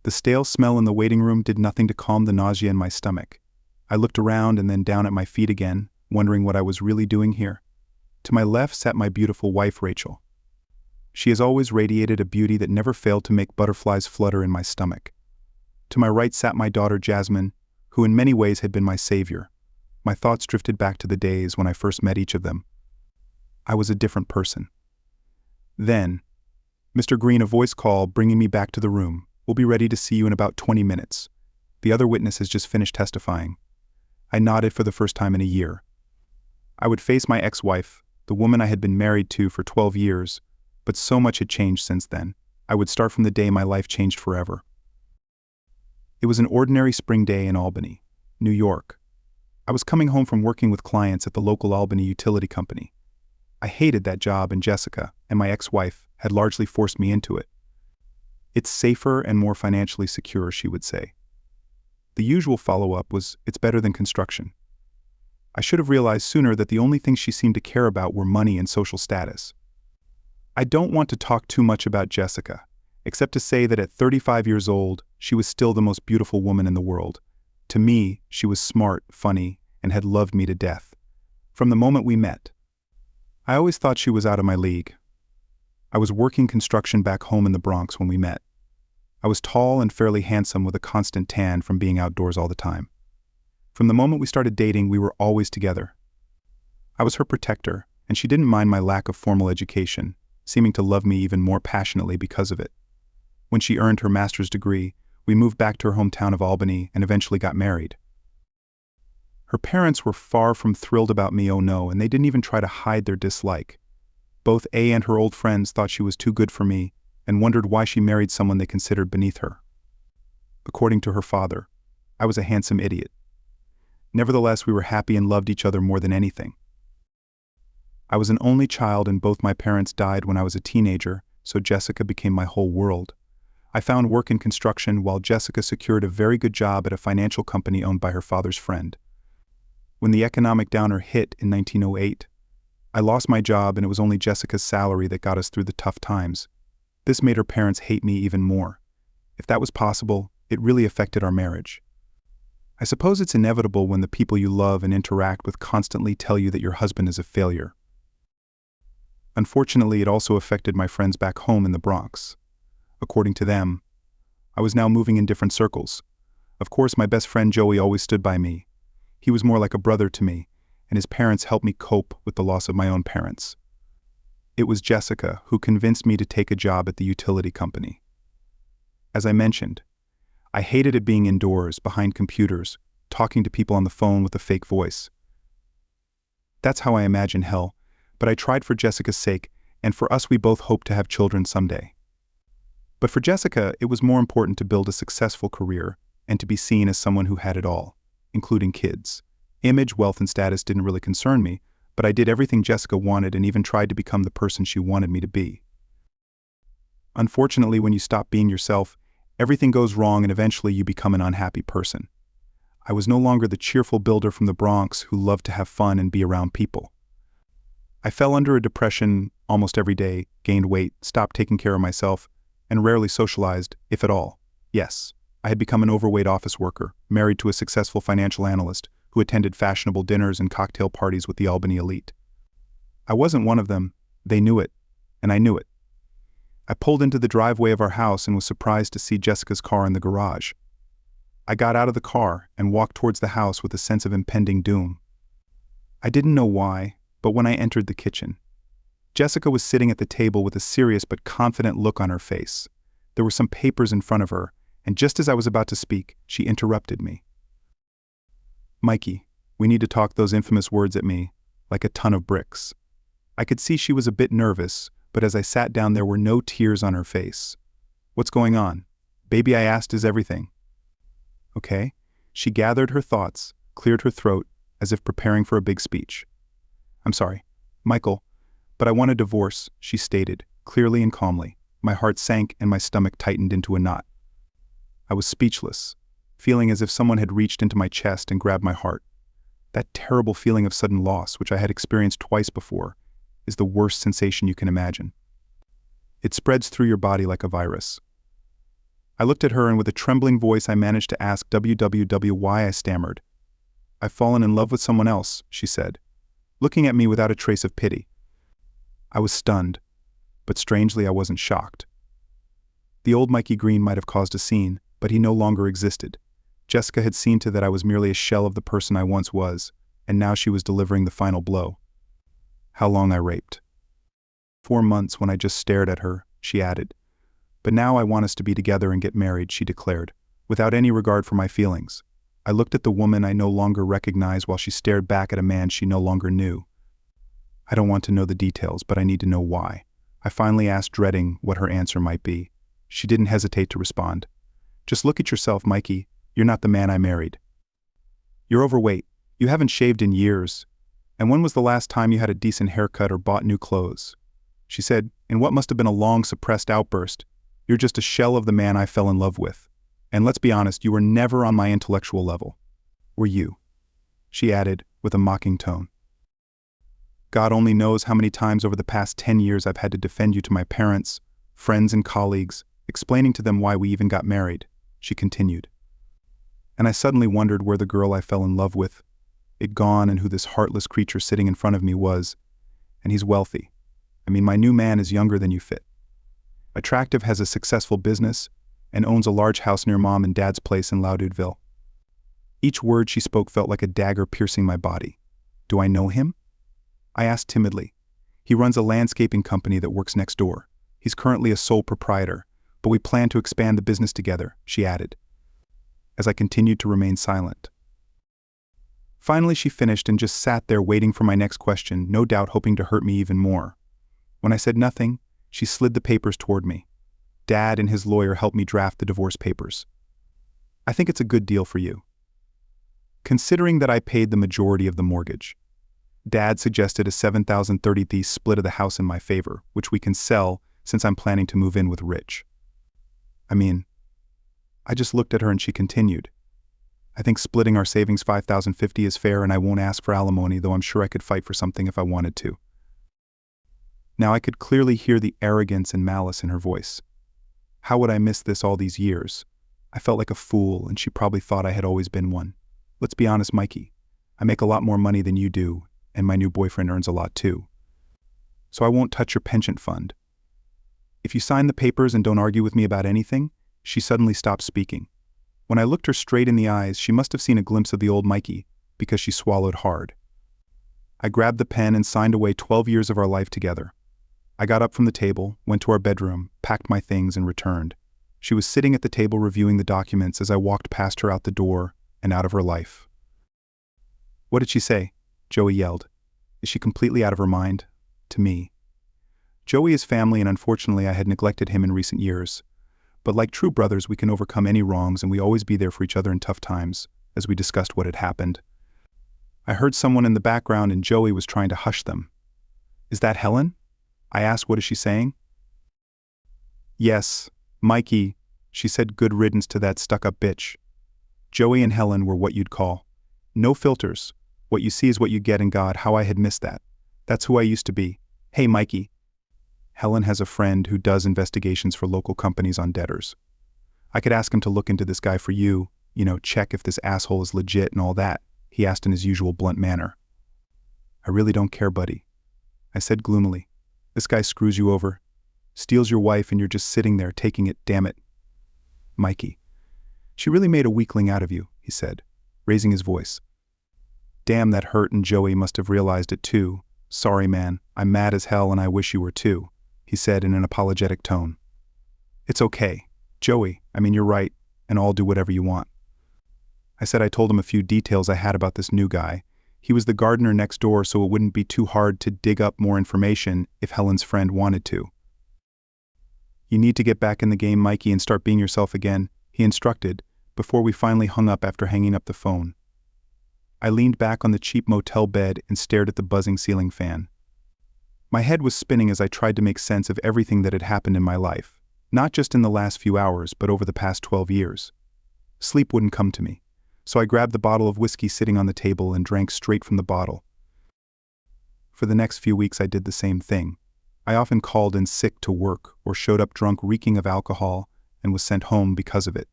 The stale smell in the waiting room did nothing to calm the nausea in my stomach. I looked around and then down at my feet again, wondering what I was really doing here. To my left sat my beautiful wife, Rachel. She has always radiated a beauty that never failed to make butterflies flutter in my stomach. To my right sat my daughter, Jasmine, who in many ways had been my savior. My thoughts drifted back to the days when I first met each of them. I was a different person. Then, Mr. Green, a voice call bringing me back to the room. We'll be ready to see you in about 20 minutes. The other witness has just finished testifying. I nodded for the first time in a year. I would face my ex-wife, the woman I had been married to for 12 years, but so much had changed since then. I would start from the day my life changed forever. It was an ordinary spring day in Albany, New York. I was coming home from working with clients at the local Albany utility company. I hated that job, and Jessica, and my ex-wife, had largely forced me into it. It's safer and more financially secure, she would say. The usual follow-up was, it's better than construction. I should have realized sooner that the only things she seemed to care about were money and social status. I don't want to talk too much about Jessica, except to say that at 35 years old, she was still the most beautiful woman in the world. To me, she was smart, funny, and had loved me to death. From the moment we met. I always thought she was out of my league. I was working construction back home in the Bronx when we met. I was tall and fairly handsome with a constant tan from being outdoors all the time. From the moment we started dating, we were always together. I was her protector, and she didn't mind my lack of formal education, seeming to love me even more passionately because of it. When she earned her master's degree, we moved back to her hometown of Albany and eventually got married. Her parents were far from thrilled about me, oh no, and they didn't even try to hide their dislike. Both A and her old friends thought she was too good for me and wondered why she married someone they considered beneath her. According to her father, I was a handsome idiot. Nevertheless, we were happy and loved each other more than anything. I was an only child and both my parents died when I was a teenager, so Jessica became my whole world. I found work in construction while Jessica secured a very good job at a financial company owned by her father's friend. When the economic downer hit in 1908, I lost my job and it was only Jessica's salary that got us through the tough times. This made her parents hate me even more. If that was possible, it really affected our marriage. I suppose it's inevitable when the people you love and interact with constantly tell you that your husband is a failure. Unfortunately, it also affected my friends back home in the Bronx. According to them, I was now moving in different circles. Of course, my best friend Joey always stood by me. He was more like a brother to me, and his parents helped me cope with the loss of my own parents. It was Jessica who convinced me to take a job at the utility company. As I mentioned, I hated it being indoors, behind computers, talking to people on the phone with a fake voice. That's how I imagine hell, but I tried for Jessica's sake, and for us we both hoped to have children someday. But for Jessica, it was more important to build a successful career and to be seen as someone who had it all, including kids. Image, wealth, and status didn't really concern me, but I did everything Jessica wanted and even tried to become the person she wanted me to be. Unfortunately, when you stop being yourself, everything goes wrong and eventually you become an unhappy person. I was no longer the cheerful builder from the Bronx who loved to have fun and be around people. I fell under a depression almost every day, gained weight, stopped taking care of myself, and rarely socialized, if at all. Yes, I had become an overweight office worker, married to a successful financial analyst, who attended fashionable dinners and cocktail parties with the Albany elite. I wasn't one of them, they knew it, and I knew it. I pulled into the driveway of our house and was surprised to see Jessica's car in the garage. I got out of the car and walked towards the house with a sense of impending doom. I didn't know why, but when I entered the kitchen, Jessica was sitting at the table with a serious but confident look on her face. There were some papers in front of her, and just as I was about to speak, she interrupted me. "Mikey, we need to talk," those infamous words at me, like a ton of bricks. I could see she was a bit nervous, but as I sat down there were no tears on her face. "What's going on? Baby," I asked, "is everything okay?" She gathered her thoughts, cleared her throat, as if preparing for a big speech. "I'm sorry, Michael, but I want a divorce," she stated, clearly and calmly. My heart sank and my stomach tightened into a knot. I was speechless, feeling as if someone had reached into my chest and grabbed my heart. That terrible feeling of sudden loss, which I had experienced twice before, is the worst sensation you can imagine. It spreads through your body like a virus. I looked at her and with a trembling voice I managed to ask why I stammered. "I've fallen in love with someone else," she said, looking at me without a trace of pity. I was stunned, but strangely I wasn't shocked. The old Mikey Green might have caused a scene, but he no longer existed. Jessica had seen to that I was merely a shell of the person I once was, and now she was delivering the final blow. How long I raped. 4 months when I just stared at her, she added. But now I want us to be together and get married, she declared, without any regard for my feelings. I looked at the woman I no longer recognized while she stared back at a man she no longer knew. I don't want to know the details, but I need to know why. I finally asked, dreading what her answer might be. She didn't hesitate to respond. Just look at yourself, Mikey. You're not the man I married. You're overweight. You haven't shaved in years. And when was the last time you had a decent haircut or bought new clothes? She said, in what must have been a long suppressed outburst, you're just a shell of the man I fell in love with. And let's be honest, you were never on my intellectual level. Were you? She added, with a mocking tone. God only knows how many times over the past 10 years I've had to defend you to my parents, friends and colleagues, explaining to them why we even got married, she continued. And I suddenly wondered where the girl I fell in love with had gone and who this heartless creature sitting in front of me was. And he's wealthy. I mean, my new man is younger than you fit. Attractive, has a successful business, and owns a large house near Mom and Dad's place in Loudounville. Each word she spoke felt like a dagger piercing my body. Do I know him? I asked timidly. He runs a landscaping company that works next door. He's currently a sole proprietor, but we plan to expand the business together, she added, as I continued to remain silent. Finally she finished and just sat there waiting for my next question, no doubt hoping to hurt me even more. When I said nothing, she slid the papers toward me. Dad and his lawyer helped me draft the divorce papers. I think it's a good deal for you. Considering that I paid the majority of the mortgage. Dad suggested a 7,030th split of the house in my favor, which we can sell since I'm planning to move in with Rich. I just looked at her and she continued. I think splitting our savings 5,050 is fair and I won't ask for alimony, though I'm sure I could fight for something if I wanted to. Now I could clearly hear the arrogance and malice in her voice. How would I miss this all these years? I felt like a fool and she probably thought I had always been one. Let's be honest, Mikey. I make a lot more money than you do, and my new boyfriend earns a lot too. So I won't touch your pension fund. If you sign the papers and don't argue with me about anything, she suddenly stopped speaking. When I looked her straight in the eyes, she must have seen a glimpse of the old Mikey, because she swallowed hard. I grabbed the pen and signed away 12 years of our life together. I got up from the table, went to our bedroom, packed my things, and returned. She was sitting at the table reviewing the documents as I walked past her out the door and out of her life. What did she say? Joey yelled. Is she completely out of her mind? To me. Joey is family and unfortunately I had neglected him in recent years. But like true brothers, we can overcome any wrongs and we always be there for each other in tough times, as we discussed what had happened. I heard someone in the background and Joey was trying to hush them. Is that Helen? I asked, what is she saying? Yes, Mikey, she said, good riddance to that stuck-up bitch. Joey and Helen were what you'd call. No filters. What you see is what you get, and God, how I had missed that. That's who I used to be. Hey, Mikey. Helen has a friend who does investigations for local companies on debtors. I could ask him to look into this guy for you, check if this asshole is legit and all that, he asked in his usual blunt manner. I really don't care, buddy, I said gloomily. This guy screws you over, steals your wife, and you're just sitting there taking it, damn it. Mikey. She really made a weakling out of you, he said, raising his voice. Damn, that hurt, and Joey must have realized it too. Sorry, man, I'm mad as hell and I wish you were too, he said in an apologetic tone. It's okay, Joey, you're right, and I'll do whatever you want. I said I told him a few details I had about this new guy. He was the gardener next door, so it wouldn't be too hard to dig up more information if Helen's friend wanted to. You need to get back in the game, Mikey, and start being yourself again, he instructed, before we finally hung up after hanging up the phone. I leaned back on the cheap motel bed and stared at the buzzing ceiling fan. My head was spinning as I tried to make sense of everything that had happened in my life, not just in the last few hours, but over the past 12 years. Sleep wouldn't come to me, so I grabbed the bottle of whiskey sitting on the table and drank straight from the bottle. For the next few weeks I did the same thing. I often called in sick to work or showed up drunk reeking of alcohol and was sent home because of it.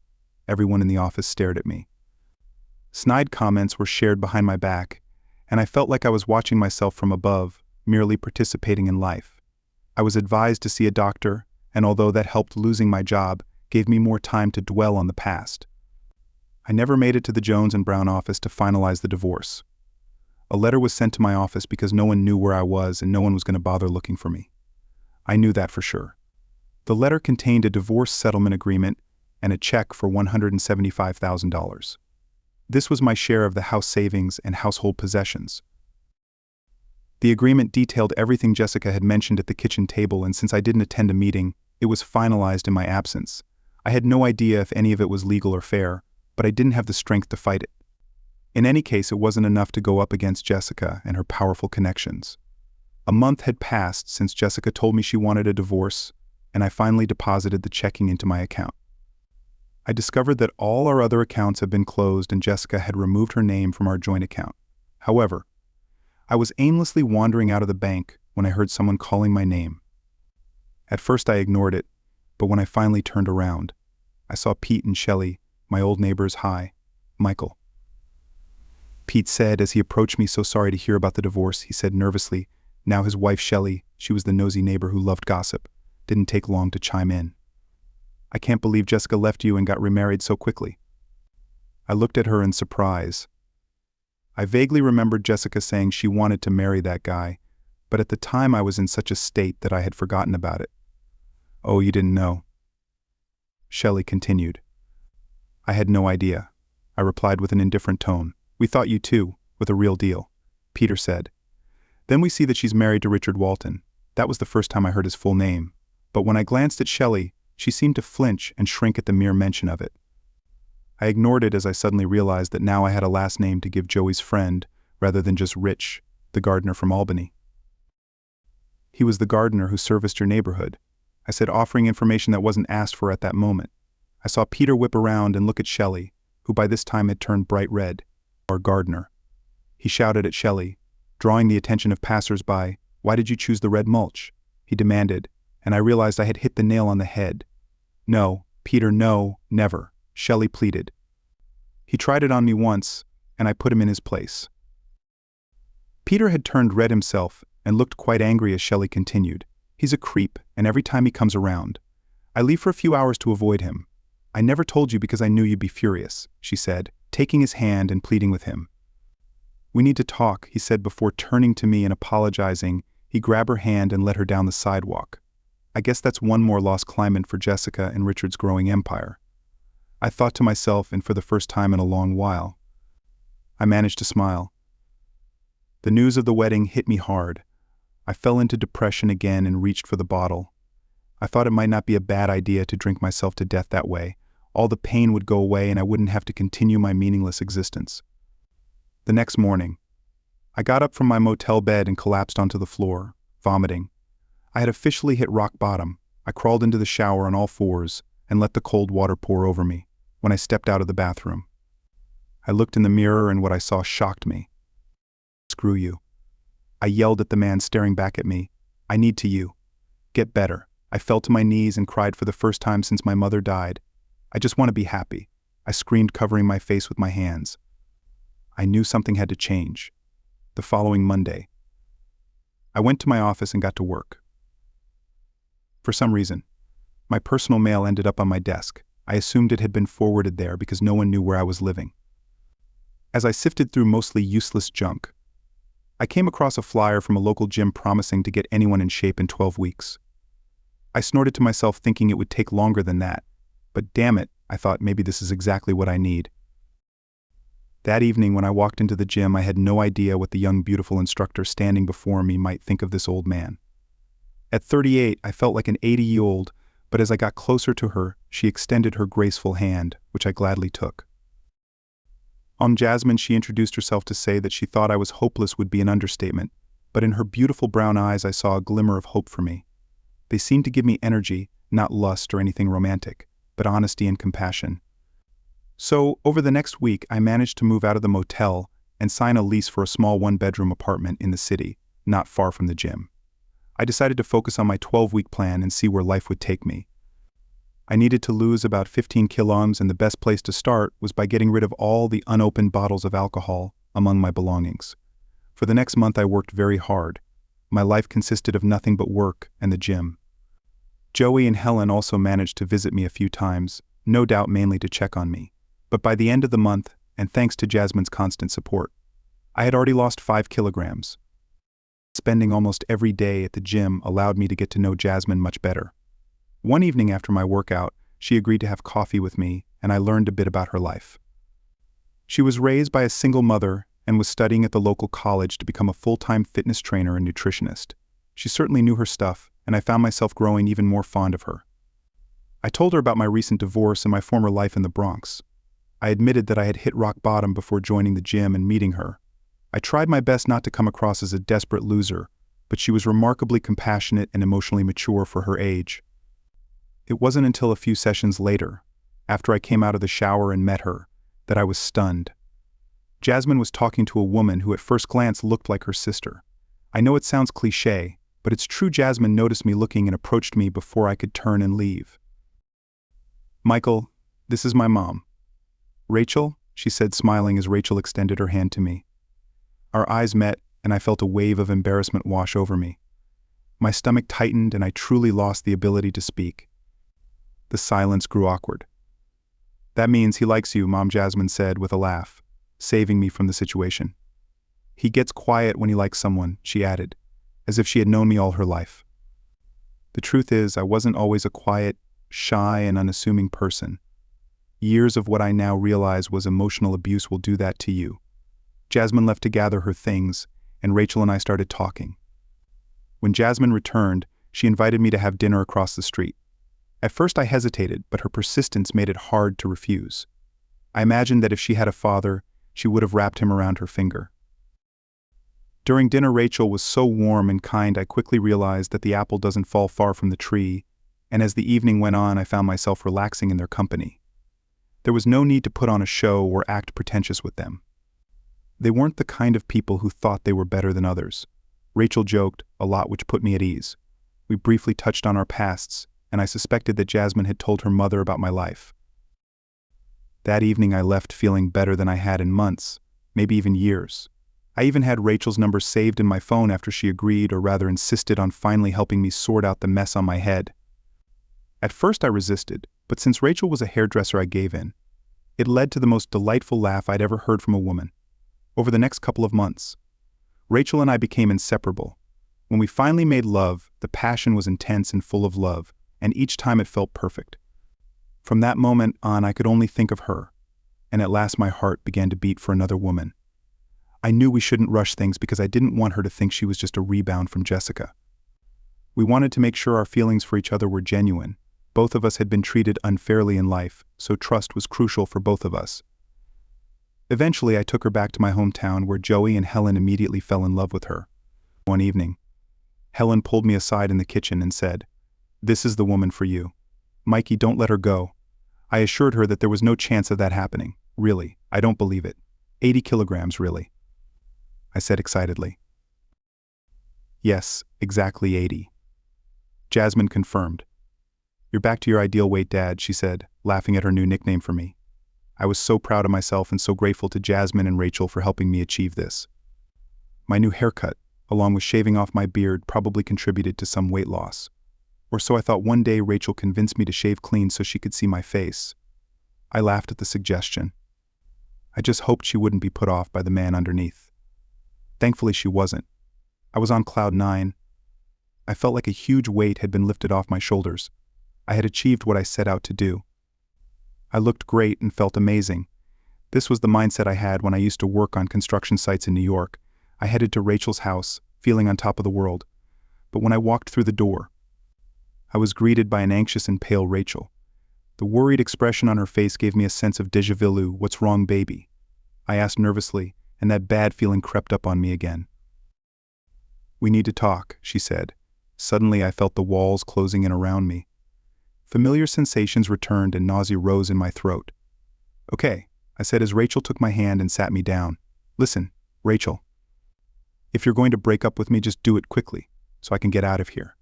Everyone in the office stared at me. Snide comments were shared behind my back, and I felt like I was watching myself from above, merely participating in life. I was advised to see a doctor, and although that helped losing my job, gave me more time to dwell on the past. I never made it to the Jones and Brown office to finalize the divorce. A letter was sent to my office because no one knew where I was and no one was going to bother looking for me. I knew that for sure. The letter contained a divorce settlement agreement and a check for $175,000. This was my share of the house savings and household possessions. The agreement detailed everything Jessica had mentioned at the kitchen table, and since I didn't attend a meeting, it was finalized in my absence. I had no idea if any of it was legal or fair, but I didn't have the strength to fight it. In any case, it wasn't enough to go up against Jessica and her powerful connections. A month had passed since Jessica told me she wanted a divorce, and I finally deposited the checking into my account. I discovered that all our other accounts had been closed and Jessica had removed her name from our joint account. However, I was aimlessly wandering out of the bank when I heard someone calling my name. At first I ignored it, but when I finally turned around, I saw Pete and Shelley, my old neighbors. "Hi, Michael." Pete said as he approached me. "So sorry to hear about the divorce," he said nervously. Now his wife Shelley, she was the nosy neighbor who loved gossip, didn't take long to chime in. "I can't believe Jessica left you and got remarried so quickly." I looked at her in surprise. I vaguely remembered Jessica saying she wanted to marry that guy, but at the time I was in such a state that I had forgotten about it. "Oh, you didn't know?" Shelley continued. "I had no idea," I replied with an indifferent tone. "We thought you too, with a real deal," Peter said. "Then we see that she's married to Richard Walton." That was the first time I heard his full name, but when I glanced at Shelley, she seemed to flinch and shrink at the mere mention of it. I ignored it as I suddenly realized that now I had a last name to give Joey's friend, rather than just Rich, the gardener from Albany. "He was the gardener who serviced your neighborhood," I said, offering information that wasn't asked for at that moment. I saw Peter whip around and look at Shelley, who by this time had turned bright red. "Our gardener." He shouted at Shelley, drawing the attention of passers-by. "Why did you choose the red mulch?" he demanded, and I realized I had hit the nail on the head. "No, Peter, no, never," Shelley pleaded. He tried it on me once, and I put him in his place. Peter had turned red himself and looked quite angry as Shelley continued. "He's a creep, and every time he comes around, I leave for a few hours to avoid him. I never told you because I knew you'd be furious," she said, taking his hand and pleading with him. "We need to talk," he said before turning to me and apologizing. He grabbed her hand and led her down the sidewalk. I guess that's one more lost claimant for Jessica and Richard's growing empire. I thought to myself, and for the first time in a long while. I managed to smile. The news of the wedding hit me hard. I fell into depression again and reached for the bottle. I thought it might not be a bad idea to drink myself to death that way. All the pain would go away and I wouldn't have to continue my meaningless existence. The next morning, I got up from my motel bed and collapsed onto the floor, vomiting. I had officially hit rock bottom. I crawled into the shower on all fours and let the cold water pour over me. When I stepped out of the bathroom, I looked in the mirror and what I saw shocked me. "Screw you," I yelled at the man staring back at me. "I need to you. Get better." I fell to my knees and cried for the first time since my mother died. "I just want to be happy," I screamed, covering my face with my hands. I knew something had to change. The following Monday, I went to my office and got to work. For some reason, my personal mail ended up on my desk. I assumed it had been forwarded there because no one knew where I was living. As I sifted through mostly useless junk, I came across a flyer from a local gym promising to get anyone in shape in 12 weeks. I snorted to myself thinking it would take longer than that, but damn it, I thought maybe this is exactly what I need. That evening when I walked into the gym, I had no idea what the young beautiful instructor standing before me might think of this old man. At 38, I felt like an 80-year-old, but as I got closer to her, she extended her graceful hand, which I gladly took. Jasmine, she introduced herself to say that she thought I was hopeless would be an understatement, but in her beautiful brown eyes I saw a glimmer of hope for me. They seemed to give me energy, not lust or anything romantic, but honesty and compassion. So, over the next week, I managed to move out of the motel and sign a lease for a small one-bedroom apartment in the city, not far from the gym. I decided to focus on my 12-week plan and see where life would take me. I needed to lose about 15 kilograms, and the best place to start was by getting rid of all the unopened bottles of alcohol among my belongings. For the next month I worked very hard. My life consisted of nothing but work and the gym. Joey and Helen also managed to visit me a few times, no doubt mainly to check on me. But by the end of the month, and thanks to Jasmine's constant support, I had already lost 5 kilograms. Spending almost every day at the gym allowed me to get to know Jasmine much better. One evening after my workout, she agreed to have coffee with me, and I learned a bit about her life. She was raised by a single mother and was studying at the local college to become a full-time fitness trainer and nutritionist. She certainly knew her stuff, and I found myself growing even more fond of her. I told her about my recent divorce and my former life in the Bronx. I admitted that I had hit rock bottom before joining the gym and meeting her. I tried my best not to come across as a desperate loser, but she was remarkably compassionate and emotionally mature for her age. It wasn't until a few sessions later, after I came out of the shower and met her, that I was stunned. Jasmine was talking to a woman who at first glance looked like her sister. I know it sounds cliché, but it's true. Jasmine noticed me looking and approached me before I could turn and leave. "Michael, this is my mom." "Rachel," she said, smiling as Rachel extended her hand to me. Our eyes met, and I felt a wave of embarrassment wash over me. My stomach tightened, and I truly lost the ability to speak. The silence grew awkward. "That means he likes you," Mom Jasmine said with a laugh, saving me from the situation. "He gets quiet when he likes someone," she added, as if she had known me all her life. The truth is, I wasn't always a quiet, shy, and unassuming person. Years of what I now realize was emotional abuse will do that to you. Jasmine left to gather her things, and Rachel and I started talking. When Jasmine returned, she invited me to have dinner across the street. At first I hesitated, but her persistence made it hard to refuse. I imagined that if she had a father, she would have wrapped him around her finger. During dinner, Rachel was so warm and kind I quickly realized that the apple doesn't fall far from the tree, and as the evening went on I found myself relaxing in their company. There was no need to put on a show or act pretentious with them. They weren't the kind of people who thought they were better than others. Rachel joked a lot, which put me at ease. We briefly touched on our pasts, and I suspected that Jasmine had told her mother about my life. That evening I left feeling better than I had in months, maybe even years. I even had Rachel's number saved in my phone after she agreed, or rather insisted, on finally helping me sort out the mess on my head. At first I resisted, but since Rachel was a hairdresser I gave in. It led to the most delightful laugh I'd ever heard from a woman. Over the next couple of months, Rachel and I became inseparable. When we finally made love, the passion was intense and full of love, and each time it felt perfect. From that moment on, I could only think of her, and at last my heart began to beat for another woman. I knew we shouldn't rush things because I didn't want her to think she was just a rebound from Jessica. We wanted to make sure our feelings for each other were genuine. Both of us had been treated unfairly in life, so trust was crucial for both of us. Eventually, I took her back to my hometown, where Joey and Helen immediately fell in love with her. One evening, Helen pulled me aside in the kitchen and said, "This is the woman for you. Mikey, don't let her go." I assured her that there was no chance of that happening. "Really, I don't believe it. 80 kilograms, really?" I said excitedly. "Yes, exactly 80. Jasmine confirmed. "You're back to your ideal weight, Dad," she said, laughing at her new nickname for me. I was so proud of myself and so grateful to Jasmine and Rachel for helping me achieve this. My new haircut, along with shaving off my beard, probably contributed to some weight loss. Or so I thought. One day Rachel convinced me to shave clean so she could see my face. I laughed at the suggestion. I just hoped she wouldn't be put off by the man underneath. Thankfully she wasn't. I was on cloud 9. I felt like a huge weight had been lifted off my shoulders. I had achieved what I set out to do. I looked great and felt amazing. This was the mindset I had when I used to work on construction sites in New York. I headed to Rachel's house, feeling on top of the world. But when I walked through the door, I was greeted by an anxious and pale Rachel. The worried expression on her face gave me a sense of déjà vu. "What's wrong, baby?" I asked nervously, and that bad feeling crept up on me again. "We need to talk," she said. Suddenly I felt the walls closing in around me. Familiar sensations returned and nausea rose in my throat. "Okay," I said as Rachel took my hand and sat me down. "Listen, Rachel. If you're going to break up with me, just do it quickly, so I can get out of here,"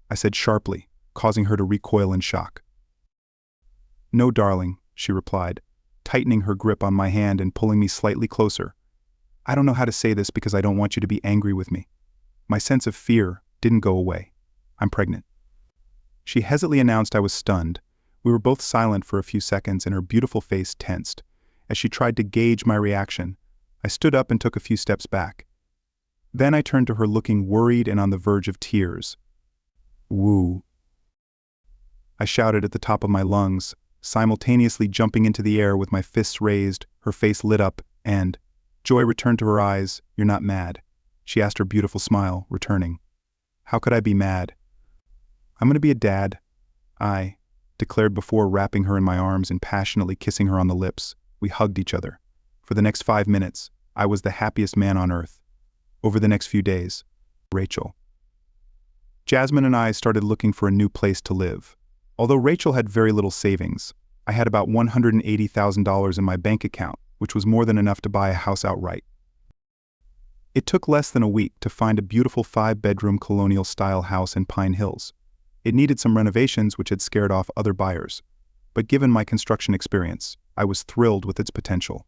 I said sharply, causing her to recoil in shock. "No, darling," she replied, tightening her grip on my hand and pulling me slightly closer. "I don't know how to say this because I don't want you to be angry with me. My sense of fear didn't go away. I'm pregnant." She hesitantly announced. I was stunned. We were both silent for a few seconds and her beautiful face tensed. As she tried to gauge my reaction, I stood up and took a few steps back. Then I turned to her looking worried and on the verge of tears. "Woo," I shouted at the top of my lungs, simultaneously jumping into the air with my fists raised, her face lit up, and joy returned to her eyes. "You're not mad?" she asked, her beautiful smile returning. How could I be mad? "I'm going to be a dad," I declared before wrapping her in my arms and passionately kissing her on the lips. We hugged each other. For the next 5 minutes, I was the happiest man on earth. Over the next few days, Rachel. Jasmine and I started looking for a new place to live. Although Rachel had very little savings, I had about $180,000 in my bank account, which was more than enough to buy a house outright. It took less than a week to find a beautiful 5-bedroom colonial-style house in Pine Hills. It needed some renovations which had scared off other buyers, but given my construction experience, I was thrilled with its potential.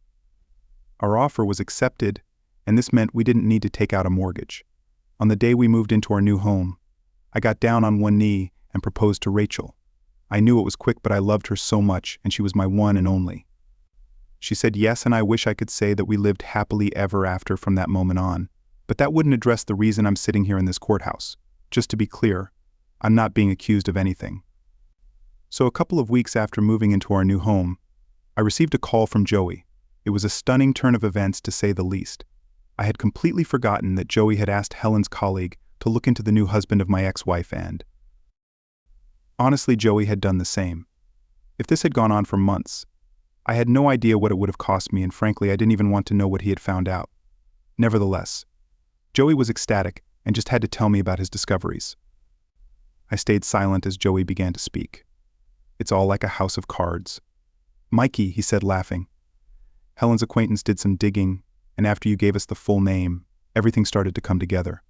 Our offer was accepted, and this meant we didn't need to take out a mortgage. On the day we moved into our new home, I got down on one knee and proposed to Rachel. I knew it was quick, but I loved her so much, and she was my one and only. She said yes, and I wish I could say that we lived happily ever after from that moment on, but that wouldn't address the reason I'm sitting here in this courthouse. Just to be clear, I'm not being accused of anything. So a couple of weeks after moving into our new home, I received a call from Joey. It was a stunning turn of events, to say the least. I had completely forgotten that Joey had asked Helen's colleague to look into the new husband of my ex-wife, and honestly, Joey had done the same. If this had gone on for months, I had no idea what it would have cost me, and frankly, I didn't even want to know what he had found out. Nevertheless, Joey was ecstatic and just had to tell me about his discoveries. I stayed silent as Joey began to speak. "It's all like a house of cards. Mikey," he said, laughing. "Helen's acquaintance did some digging, and after you gave us the full name, everything started to come together.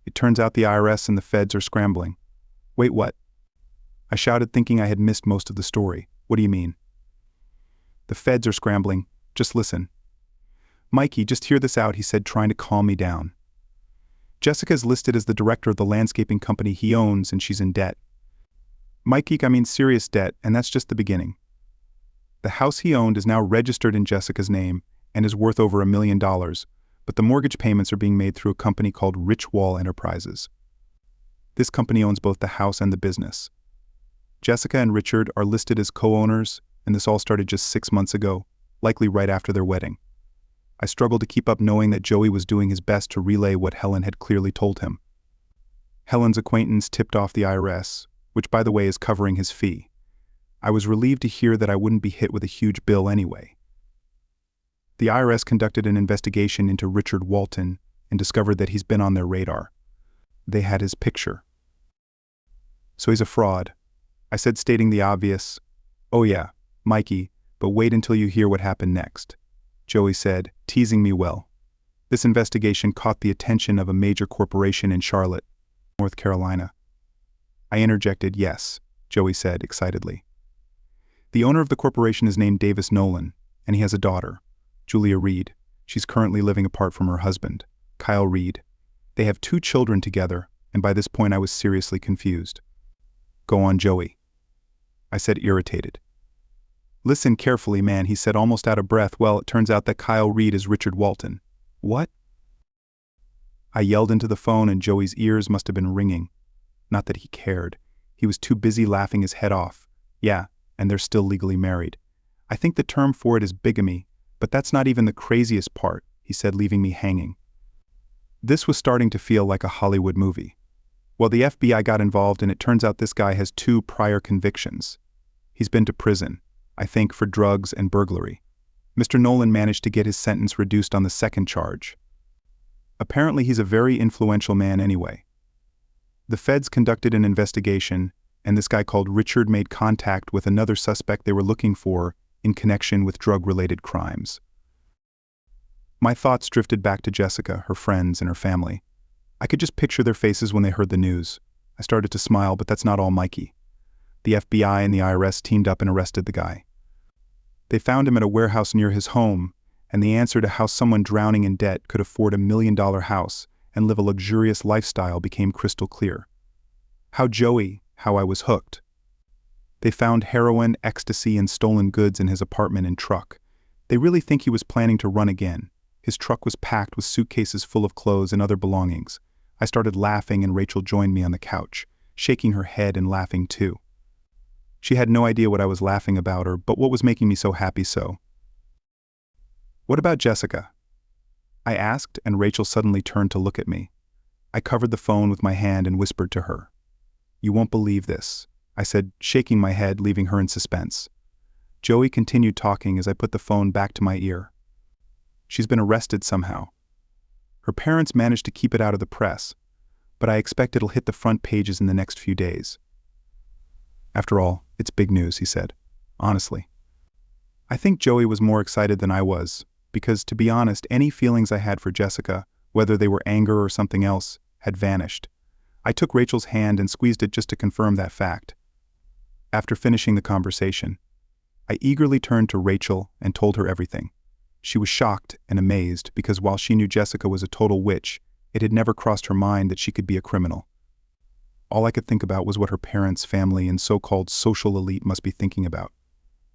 It turns out the IRS and the feds are scrambling." "Wait, what?" I shouted, thinking I had missed most of the story. "What do you mean?" "The feds are scrambling. Just listen." "Mikey, just hear this out," he said, trying to calm me down. "Jessica is listed as the director of the landscaping company he owns, and she's in debt. Mikey, I mean serious debt, and that's just the beginning. The house he owned is now registered in Jessica's name and is worth over $1 million, but the mortgage payments are being made through a company called Rich Wall Enterprises. This company owns both the house and the business. Jessica and Richard are listed as co-owners, and this all started just 6 months ago, likely right after their wedding. I struggled to keep up, knowing that Joey was doing his best to relay what Helen had clearly told him. Helen's acquaintance tipped off the IRS, which by the way is covering his fee. I was relieved to hear that I wouldn't be hit with a huge bill anyway. The IRS conducted an investigation into Richard Walton and discovered that he's been on their radar. They had his picture. "So he's a fraud," I said, stating the obvious. "Oh yeah, Mikey, but wait until you hear what happened next," Joey said, teasing me well. "This investigation caught the attention of a major corporation in Charlotte, North Carolina." I interjected, "Yes," Joey said excitedly. "The owner of the corporation is named Davis Nolan, and he has a daughter, Julia Reed. She's currently living apart from her husband, Kyle Reed. They have 2 children together, and by this point I was seriously confused." "Go on, Joey," I said, irritated. "Listen carefully, man," he said, almost out of breath. "Well, it turns out that Kyle Reed is Richard Walton." "What?" I yelled into the phone, and Joey's ears must have been ringing. Not that he cared. He was too busy laughing his head off. "Yeah, and they're still legally married. I think the term for it is bigamy, but that's not even the craziest part," he said, leaving me hanging. This was starting to feel like a Hollywood movie. Well, the FBI got involved, and it turns out this guy has 2 prior convictions. He's been to prison, I think, for drugs and burglary. Mr. Nolan managed to get his sentence reduced on the second charge. Apparently he's a very influential man anyway. The feds conducted an investigation, and this guy called Richard made contact with another suspect they were looking for in connection with drug-related crimes. My thoughts drifted back to Jessica, her friends, and her family. I could just picture their faces when they heard the news. I started to smile, but that's not all, Mikey. The FBI and the IRS teamed up and arrested the guy. They found him at a warehouse near his home, and the answer to how someone drowning in debt could afford a $1 million house and live a luxurious lifestyle became crystal clear. How I was hooked. They found heroin, ecstasy, and stolen goods in his apartment and truck. They really think he was planning to run again. His truck was packed with suitcases full of clothes and other belongings. I started laughing and Rachel joined me on the couch, shaking her head and laughing too. She had no idea what I was laughing about or but what was making me so happy so. "What about Jessica?" I asked, and Rachel suddenly turned to look at me. I covered the phone with my hand and whispered to her. "You won't believe this," I said, shaking my head, leaving her in suspense. Joey continued talking as I put the phone back to my ear. "She's been arrested somehow. Her parents managed to keep it out of the press, but I expect it'll hit the front pages in the next few days." "After all, it's big news," he said. "Honestly." I think Joey was more excited than I was, because, to be honest, any feelings I had for Jessica, whether they were anger or something else, had vanished. I took Rachel's hand and squeezed it just to confirm that fact. After finishing the conversation, I eagerly turned to Rachel and told her everything. She was shocked and amazed because while she knew Jessica was a total witch, it had never crossed her mind that she could be a criminal. All I could think about was what her parents, family, and so-called social elite must be thinking about.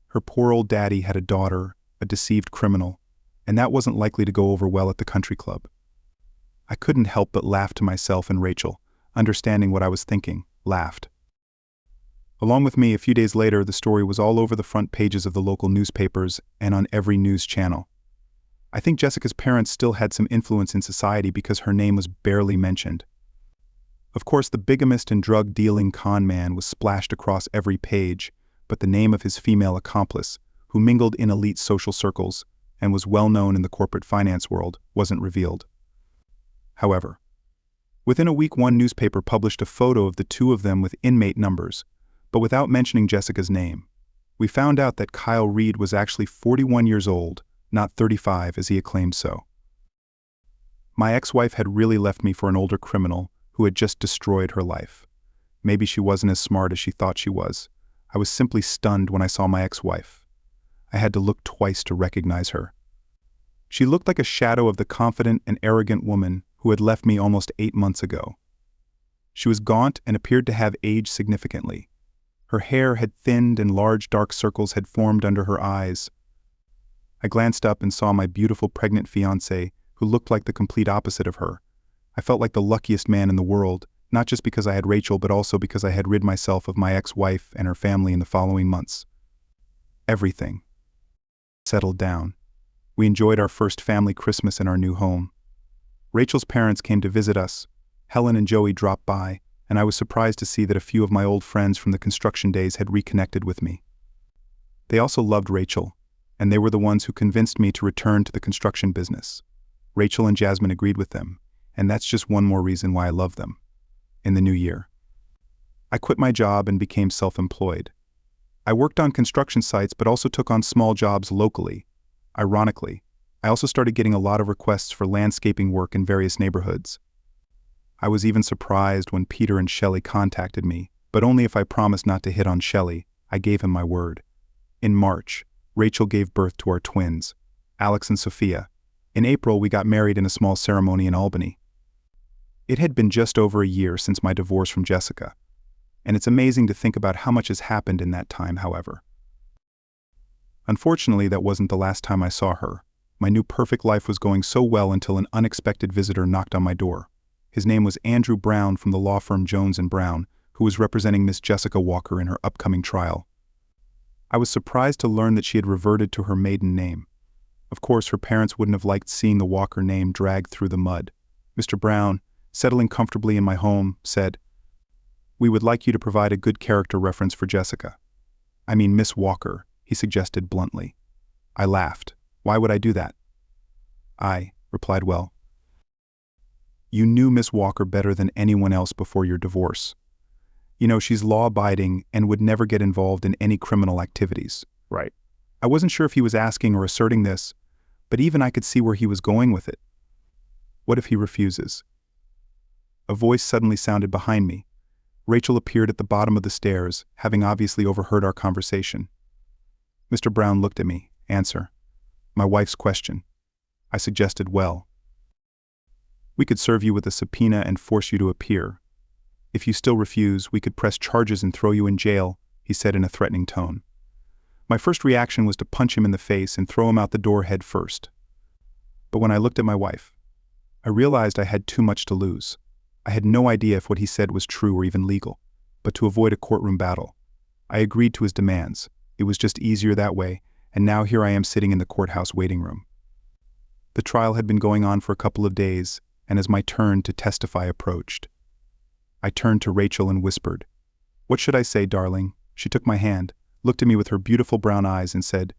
Her poor old daddy had a daughter, a deceived criminal, and that wasn't likely to go over well at the country club. I couldn't help but laugh to myself, and Rachel, understanding what I was thinking, laughed. Along with me, a few days later, the story was all over the front pages of the local newspapers and on every news channel. I think Jessica's parents still had some influence in society because her name was barely mentioned. Of course, the bigamist and drug-dealing con man was splashed across every page, but the name of his female accomplice, who mingled in elite social circles and was well known in the corporate finance world, wasn't revealed. However, within a week, one newspaper published a photo of the two of them with inmate numbers, but without mentioning Jessica's name. We found out that Kyle Reed was actually 41 years old, not 35 as he had claimed so. My ex-wife had really left me for an older criminal who had just destroyed her life. Maybe she wasn't as smart as she thought she was. I was simply stunned when I saw my ex-wife. I had to look twice to recognize her. She looked like a shadow of the confident and arrogant woman who had left me almost 8 months ago. She was gaunt and appeared to have aged significantly. Her hair had thinned and large dark circles had formed under her eyes. I glanced up and saw my beautiful pregnant fiancée, who looked like the complete opposite of her. I felt like the luckiest man in the world, not just because I had Rachel, but also because I had rid myself of my ex-wife and her family in the following months. Everything settled down. We enjoyed our first family Christmas in our new home. Rachel's parents came to visit us. Helen and Joey dropped by, and I was surprised to see that a few of my old friends from the construction days had reconnected with me. They also loved Rachel, and they were the ones who convinced me to return to the construction business. Rachel and Jasmine agreed with them, and that's just one more reason why I love them. In the new year, I quit my job and became self-employed. I worked on construction sites but also took on small jobs locally. Ironically, I also started getting a lot of requests for landscaping work in various neighborhoods. I was even surprised when Peter and Shelley contacted me, but only if I promised not to hit on Shelley. I gave him my word. In March, Rachel gave birth to our twins, Alex and Sophia. In April, we got married in a small ceremony in Albany. It had been just over a year since my divorce from Jessica, and it's amazing to think about how much has happened in that time, however. Unfortunately, that wasn't the last time I saw her. My new perfect life was going so well until an unexpected visitor knocked on my door. His name was Andrew Brown from the law firm Jones & Brown, who was representing Miss Jessica Walker in her upcoming trial. I was surprised to learn that she had reverted to her maiden name. Of course, her parents wouldn't have liked seeing the Walker name dragged through the mud. Mr. Brown, settling comfortably in my home, said, "We would like you to provide a good character reference for Jessica." "I mean Miss Walker," he suggested bluntly. I laughed. "Why would I do that?" "I," replied, "well, you knew Miss Walker better than anyone else before your divorce. You know, she's law-abiding and would never get involved in any criminal activities." Right. I wasn't sure if he was asking or asserting this, but even I could see where he was going with it. What if he refuses? A voice suddenly sounded behind me. Rachel appeared at the bottom of the stairs, having obviously overheard our conversation. Mr. Brown looked at me. Answer. My wife's question. I suggested, well, we could serve you with a subpoena and force you to appear. If you still refuse, we could press charges and throw you in jail, he said in a threatening tone. My first reaction was to punch him in the face and throw him out the door head first. But when I looked at my wife, I realized I had too much to lose. I had no idea if what he said was true or even legal, but to avoid a courtroom battle, I agreed to his demands. It was just easier that way, and now here I am sitting in the courthouse waiting room. The trial had been going on for a couple of days, and as my turn to testify approached, I turned to Rachel and whispered, "What should I say, darling?" She took my hand, looked at me with her beautiful brown eyes and said,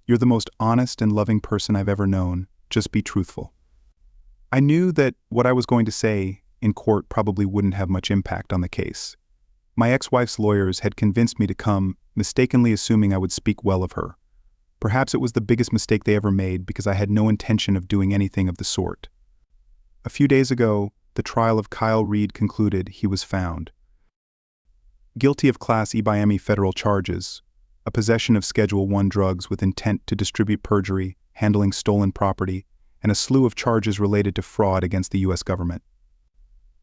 "You're the most honest and loving person I've ever known. Just be truthful." I knew that what I was going to say in court probably wouldn't have much impact on the case. My ex-wife's lawyers had convinced me to come, mistakenly assuming I would speak well of her. Perhaps it was the biggest mistake they ever made because I had no intention of doing anything of the sort. A few days ago, the trial of Kyle Reed concluded. He was found guilty of Class E by M federal charges, a possession of Schedule I drugs with intent to distribute, perjury, handling stolen property, and a slew of charges related to fraud against the U.S. government.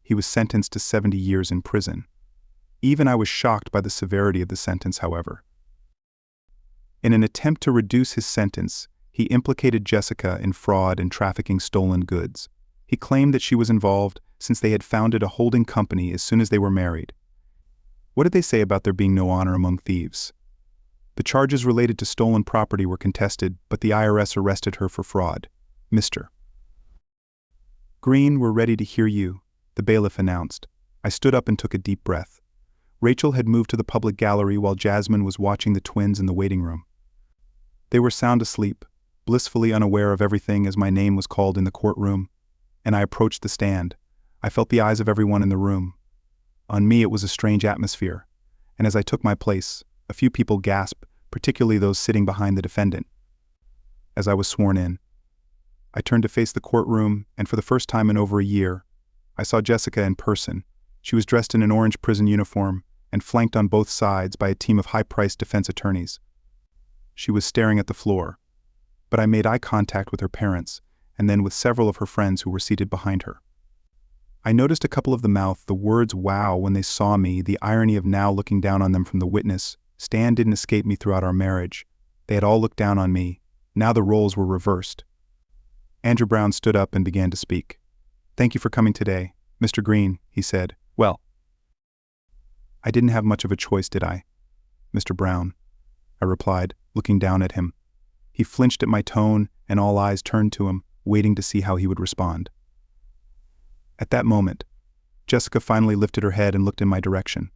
He was sentenced to 70 years in prison. Even I was shocked by the severity of the sentence, however. In an attempt to reduce his sentence, he implicated Jessica in fraud and trafficking stolen goods. He claimed that she was involved since they had founded a holding company as soon as they were married. What did they say about there being no honor among thieves? The charges related to stolen property were contested, but the IRS arrested her for fraud. Mr. Green, we're ready to hear you, the bailiff announced. I stood up and took a deep breath. Rachel had moved to the public gallery while Jasmine was watching the twins in the waiting room. They were sound asleep, blissfully unaware of everything as my name was called in the courtroom, and I approached the stand. I felt the eyes of everyone in the room. On me it was a strange atmosphere, and as I took my place, a few people gasped, particularly those sitting behind the defendant. As I was sworn in, I turned to face the courtroom, and for the first time in over a year, I saw Jessica in person. She was dressed in an orange prison uniform and flanked on both sides by a team of high-priced defense attorneys. She was staring at the floor, but I made eye contact with her parents and then with several of her friends who were seated behind her. I noticed a couple of them mouth the words "wow" when they saw me. The irony of now looking down on them from the witness stand didn't escape me throughout our marriage. They had all looked down on me. Now the roles were reversed. Andrew Brown stood up and began to speak. "Thank you for coming today, Mr. Green," he said. "Well, I didn't have much of a choice, did I, Mr. Brown?" I replied, looking down at him. He flinched at my tone, and all eyes turned to him, waiting to see how he would respond. At that moment, Jessica finally lifted her head and looked in my direction.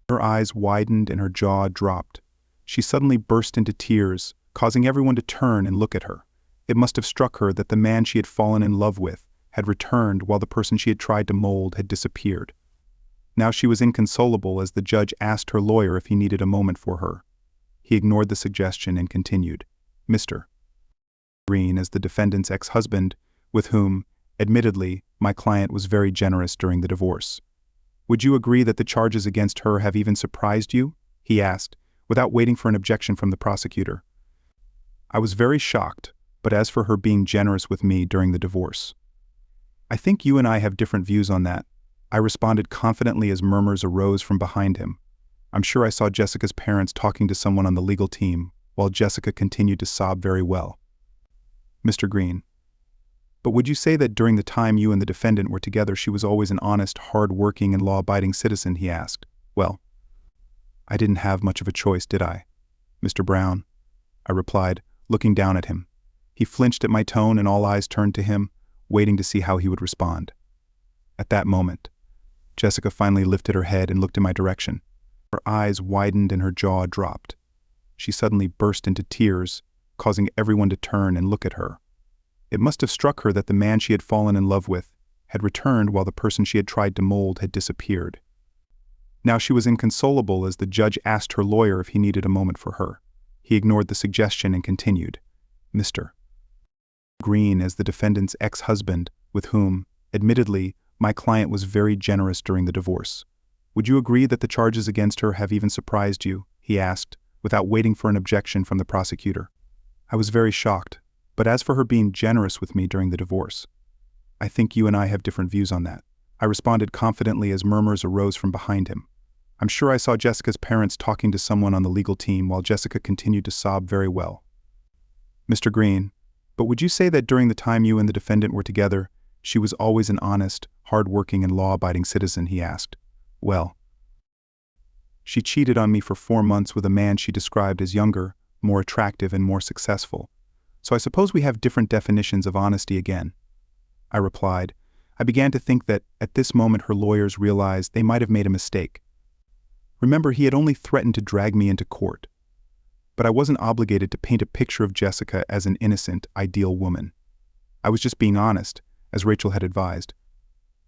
Her eyes widened and her jaw dropped. She suddenly burst into tears, causing everyone to turn and look at her. It must have struck her that the man she had fallen in love with had returned while the person she had tried to mold had disappeared. Now she was inconsolable as the judge asked her lawyer if he needed a moment for her. He ignored the suggestion and continued, "Mr. Green, as the defendant's ex-husband, with whom, admittedly, my client was very generous during the divorce. Would you agree that the charges against her have even surprised you?" he asked, without waiting for an objection from the prosecutor. I was very shocked, but as for her being generous with me during the divorce, "I think you and I have different views on that," I responded confidently as murmurs arose from behind him. I'm sure I saw Jessica's parents talking to someone on the legal team, while Jessica continued to sob very well. "Mr. Green, but would you say that during the time you and the defendant were together she was always an honest, hard-working, and law-abiding citizen?" he asked. "Well, I didn't have much of a choice, did I, Mr. Brown?" I replied, looking down at him. He flinched at my tone and all eyes turned to him, waiting to see how he would respond. At that moment, Jessica finally lifted her head and looked in my direction. Her eyes widened and her jaw dropped. She suddenly burst into tears, causing everyone to turn and look at her. It must have struck her that the man she had fallen in love with had returned while the person she had tried to mold had disappeared. Now she was inconsolable as the judge asked her lawyer if he needed a moment for her. He ignored the suggestion and continued, "Mr. Green, as the defendant's ex-husband, with whom, admittedly, my client was very generous during the divorce. Would you agree that the charges against her have even surprised you?" he asked, without waiting for an objection from the prosecutor. I was very shocked, but as for her being generous with me during the divorce, "I think you and I have different views on that," I responded confidently as murmurs arose from behind him. I'm sure I saw Jessica's parents talking to someone on the legal team while Jessica continued to sob very well. "Mr. Green, but would you say that during the time you and the defendant were together, she was always an honest, hard-working and law-abiding citizen?" he asked. "Well, she cheated on me for 4 months with a man she described as younger, more attractive and more successful. So I suppose we have different definitions of honesty again," I replied. I began to think that, at this moment, her lawyers realized they might have made a mistake. Remember, he had only threatened to drag me into court. But I wasn't obligated to paint a picture of Jessica as an innocent, ideal woman. I was just being honest, as Rachel had advised.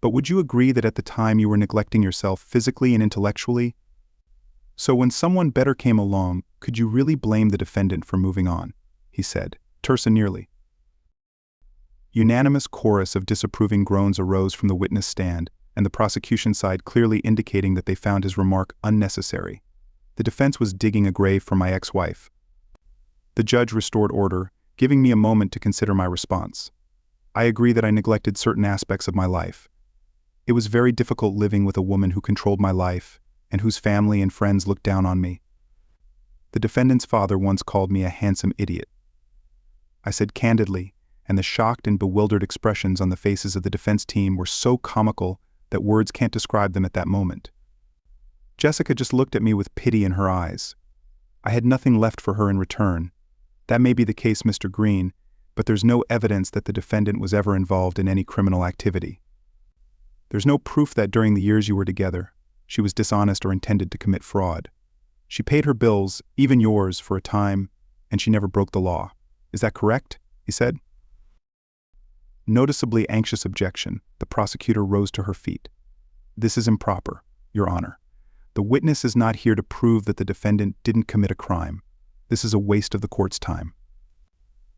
"But would you agree that at the time you were neglecting yourself physically and intellectually? So when someone better came along, could you really blame the defendant for moving on?" he said, terse and nearly. Unanimous chorus of disapproving groans arose from the witness stand, and the prosecution side clearly indicating that they found his remark unnecessary. The defense was digging a grave for my ex-wife. The judge restored order, giving me a moment to consider my response. "I agree that I neglected certain aspects of my life. It was very difficult living with a woman who controlled my life, and whose family and friends looked down on me. The defendant's father once called me a handsome idiot," I said candidly, and the shocked and bewildered expressions on the faces of the defense team were so comical that words can't describe them at that moment. Jessica just looked at me with pity in her eyes. I had nothing left for her in return. "That may be the case, Mr. Green, but there's no evidence that the defendant was ever involved in any criminal activity. There's no proof that during the years you were together, she was dishonest or intended to commit fraud. She paid her bills, even yours, for a time, and she never broke the law. Is that correct?" he said. Noticeably anxious objection, the prosecutor rose to her feet. "This is improper, Your Honor. The witness is not here to prove that the defendant didn't commit a crime. This is a waste of the court's time."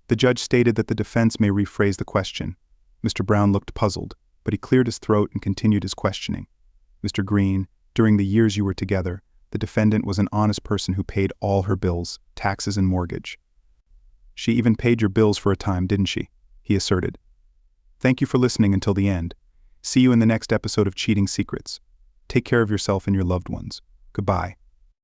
The judge stated that the defense may rephrase the question. Mr. Brown looked puzzled, but he cleared his throat and continued his questioning. "Mr. Green, during the years you were together, the defendant was an honest person who paid all her bills, taxes and mortgage. She even paid your bills for a time, didn't she?" he asserted. Thank you for listening until the end. See you in the next episode of Cheating Secrets. Take care of yourself and your loved ones. Goodbye.